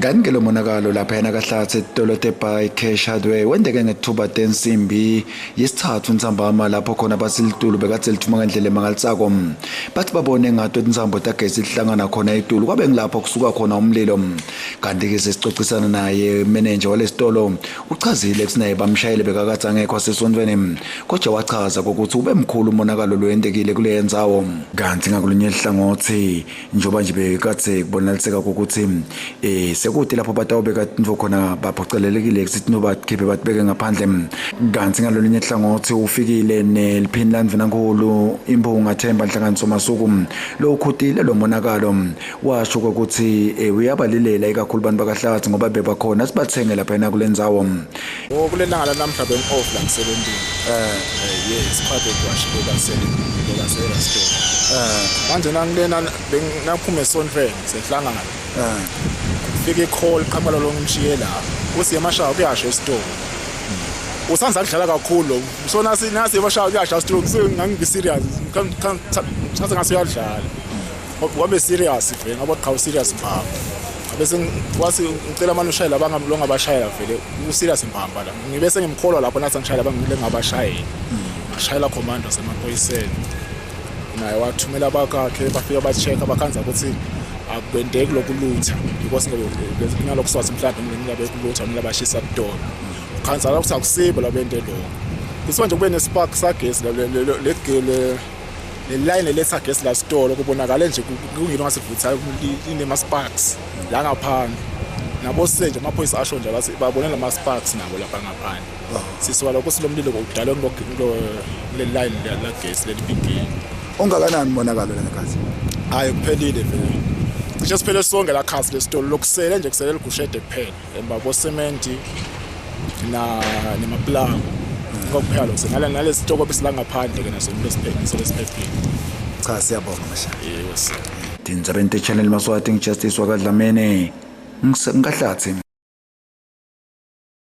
Kanti lo monakalo lapha yena kaHlatsi etitolo teBuy Cash Hardware wendeke ngethuba tensimbi yesithathu entsambama lapho khona basilitulu bekathe lithuma ngendlela emangalisako bathi babone ngato insambo tagesi ihlangana khona etulu kwabe ngilapho kusuka khona umlilo. Kanti ke sesicocisana naye manager walesitolo uchazile kusinaye bamshayele bekakathi angekho sesonweni kodwa wachaza ukuthi ube mkhulu umonakalo lo wendekile kule yendzawo. Kanti ngakulunye ihlangothi njoba nje bekathe kubonaliseka ukuthi sekuthi lapho batawubeka into khona baphocelelekile kusithi no bakhiphe batibeke ngaphandle. Kanti ngalolunye ihlangothi ufikile neliphini landvenankulu impunga Themba Nhlanganiso Masuku lo ukhutile lo monakalo washo ukuthi uyabalilela ikakhulu abantu bakaHlatsi ngoba bebakhona sibathenge lapha yena kulendzawo. Kulelanga la namhla off la ngisebenzile. Yes phakathi kwashilo basela store. Manje nangilena bengaphuma esonfeni sehlangana. Fike call qhamuka lo ngimshiye la. Usi yamashaya kuyasho esitolo. Usanza kudlala kakhulu. So nasi yamashaya kuyasho esitolo ngi serious. Chaza ngase uyadlala. Wabe serious vele ngoba qhawu serious mpha. Bese wasi ngicela manje ushayela abangamlonga abashayela vele u serious mpamba la. Ngibese ngimkholwa lapho nathi ngishayela bangile ngabashayeli. Ngashayela commando semaphoyiseni. Naye wathumela abakakhe bafika ba-check bakhanza ukuthi akubendeki lokulutha because ngalokho swathi mhlawumbe ngingabe kulutha mina bashisa kudona khanza la ukuthi akusibo labente lo kuthi manje kube nespark sagesi le line letha gas la store kubonakala nje kungino ngasivuthayo inema sparks la ngaphandle nabo senje amaphoyisa asho nje bathi babonela ama sparks nabo lapha ngaphandle sisiwa lokho silomlilo kokudala le line la gas le big ongakanani monakalo la nkazi hayi kuphelile vele cishe siphele sonke la khasi lesitolo lokusele nje kusele ligushede kuphela embabo cement na nemaplank ngokuphela lo nalesi sitoko besila ngaphandle ke naso lesiphephile. Cha siyabonga masha. Yes. Dinza bente channel Maswati ngijustice wakadlamene ngikaHlatsi.